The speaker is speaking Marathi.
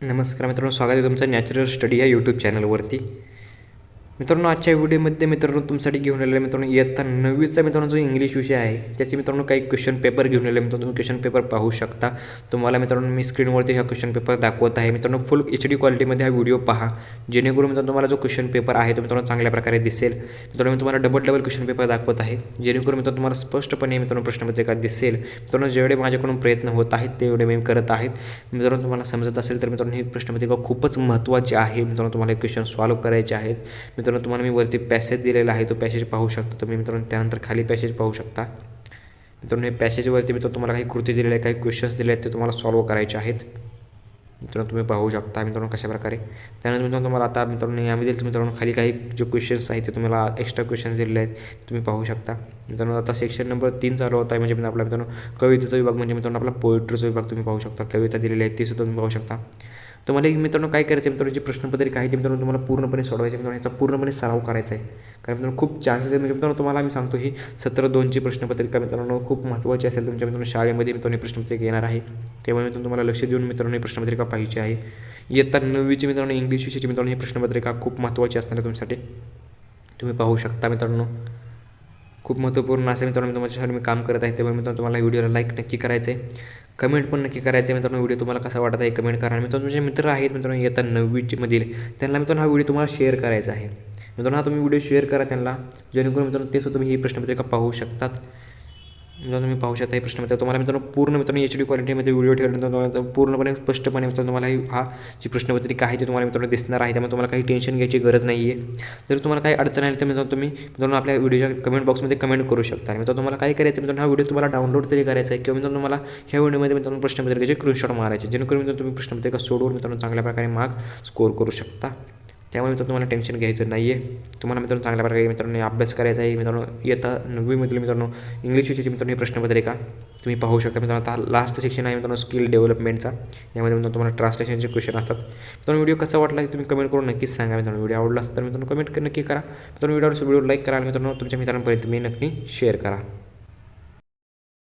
नमस्कार मित्रांनो, स्वागत आहे तुमचं नॅचरल स्टडी या यूट्यूब चॅनलवरती. मित्रांनो, आजच्या व्हिडिओमध्ये मित्रांनो तुमच्यासाठी घेऊन आलेला मित्रांनो इयत्ता 9वीचा मित्रांनो जो इंग्लिश विषय आहे त्याचे मित्रांनो काही क्वेश्चन पेपर घेऊन आलेले मित्रांनो. तुम्ही क्वेश्चन पेपर पाहू शकता. तुम्हाला मित्रांनो मी स्क्रीनवरती हा क्वेश्चन पेपर दाखवत आहे. मित्रांनो फुल HD क्वालिटीमध्ये हा व्हिडिओ पहा, जेणेकरून मित्रांनो तुम्हाला जो क्वेश्चन पेपर आहे तो मित्रांनो चांगल्या प्रकारे दिसेल. मित्रांनो मी तुम्हाला डबल क्वेश्चन पेपर दाखवत आहे, जेणेकरून मित्रांनो तुम्हाला स्पष्टपणे मित्रांनो प्रश्नपत्रिका दिसेल. मित्रांनो जेवढे माझ्याकडून प्रयत्न होत आहेत तेवढे मी करत आहेत. मित्रांनो तुम्हाला समजत असेल तर मित्रांनो ही प्रश्नपत्रिका खूपच महत्त्वाची आहे. मित्रांनो तुम्हाला हे क्वेश्चन सॉल्व्ह करायचे आहेत. मित्रांनो तुम्हाला मी वरती पॅसेज दिलेला आहे, तो पॅसेज पाहू शकता तुम्ही. मित्रांनो त्यानंतर खाली पॅसेज पाहू शकता. मित्रांनो हे पॅसेजवरती मित्रांनो तुम्हाला काही कृती दिलेल्या आहे, काही क्वेश्चन्स दिले आहेत ते तुम्हाला सॉल्व्ह करायचे आहेत. मित्रांनो तुम्ही पाहू शकता मित्रांनो कशा प्रकारे. त्यानंतर मित्रांनो तुम्हाला आता मित्रांनो यामध्येच मित्रांनो खाली काही जे क्वेश्चन्स आहेत ते तुम्हाला एक्स्ट्रा क्वेश्चन्स दिलेले आहेत, तुम्ही पाहू शकता. मित्रांनो आता सेक्शन नंबर 3 चालू होत आहे, म्हणजे आपला मित्रांनो कवितेचा विभाग, म्हणजे मित्रांनो आपला पोएट्रीचा विभाग तुम्ही पाहू शकता. कविता दिलेली आहे ती सुद्धा तुम्ही पाहू शकता. तुम्हाला मित्रांनो काय करायचं आहे, मित्रांनो जी प्रश्नपत्रिका आहे ती मित्रांनो तुम्हाला पूर्णपणे सोडवायची. मित्रांनो याचा पूर्णपणे सराव करायचा आहे, कारण मित्रांनो खूप चान्सेस आहे. म्हणजे मित्रांनो तुम्हाला मी सांगतो ही 17/2ची प्रश्नपत्रिका मित्रांनो खूप महत्त्वाची असेल तुमच्या मित्रांनो शाळेमध्ये मित्रांनो प्रश्नपत्रिका येणार आहे. त्यामुळे मित्रांनो तुम्हाला लक्ष देऊन मित्रांनो ही प्रश्नपत्रिका पाहिजे आहे. इयत्ता 9वीची मित्रांनो इंग्लिश विषयाची मित्रांनो ही प्रश्नपत्रिका खूप महत्त्वाची असणार आहे तुमच्यासाठी. तुम्ही पाहू शकता मित्रांनो खूप महत्त्वपूर्ण असेल. मित्रांनो तुमच्यासाठी मी काम करत आहे, त्यामुळे मित्रांनो तुम्हाला व्हिडिओला लाईक नक्की करायचं आहे, कमेंट पण नक्की करायचं आहे. मित्रांनो व्हिडिओ तुम्हाला कसा वाटत आहे कमेंट करा. मित्रांनो तुमचे मित्र आहेत मित्रांनो इयत्ता 9वी मधील, त्यांना मित्रांनो हा व्हिडिओ तुम्हाला शेअर करायचा आहे. मित्रांनो हा तुम्ही व्हिडिओ शेअर करा त्यांना, जेणेकरून मित्रांनो ते सुद्धा तुम्ही ही प्रश्नपत्रिका पाहू शकतात. मित्रांनो तुम्ही पाहू शकता ही प्रश्नपत्रिका तुम्हाला मित्रांनो पूर्ण मित्रांनो HD क्वालिटीमध्ये व्हिडिओ ठेवल्यानंतर पूर्णपणे स्पष्टपणे मित्रांनो तुम्हाला हा जी प्रश्नपत्रिका आहे ती तुम्हाला मित्रांनो दिसणार आहे. त्यामुळे तुम्हाला काही टेन्शन घ्यायची गरज नाही आहे. जर तुम्हाला काही अडचण आली तर मित्रांनो तुम्ही मित्रांनो आपल्या व्हिडिओच्या कमेंट बॉक्समध्ये कमेंट करू शकता. मित्रांनो तुम्हाला काय करायचं मित्रांनो हा व्हिडिओ तुम्हाला डाउनलोड तरी करायचा आहे, किंवा मित्रांनो तुम्हाला ह्या व्हिडिओमध्ये मित्रांनो प्रश्नपत्रिकेचे स्क्रीनशॉट मारायचे, जेणेकरून मित्रांनो तुम्ही प्रश्नपत्रिका सोडवून मित्रांनो चांगल्या प्रकारे मार्क स्कोर करू शकता. त्यामुळे मित्रांनो तुम्हाला टेन्शन घ्यायचं नाही आहे. तुम्हाला मित्रांनो चांगल्या प्रकारे मित्रांनो अभ्यास करायचा आहे. मित्रांनो इयत्ता 9वीमधील मित्रांनो इंग्लिश विषयाची मित्रांनो ही प्रश्नपत्रिका तुम्ही पाहू शकता. मित्रांनो आता लास्ट सेक्शन आहे मित्रांनो स्किल डेव्हलपमेंटचा. यामध्ये मित्रांनो तुम्हाला ट्रान्सलेशनचे क्वेश्चन असतात. मित्रांनो व्हिडिओ कसा वाटला ते तुम्ही कमेंट करून नक्कीच सांगा. मित्रांनो व्हिडिओ आवडला असेल तर मित्रांनो कमेंट नक्की करा. मित्रांनो व्हिडिओ लाईक करा आणि मित्रांनो तुमच्या मित्रांपर्यंत मी नक्की शेअर करा.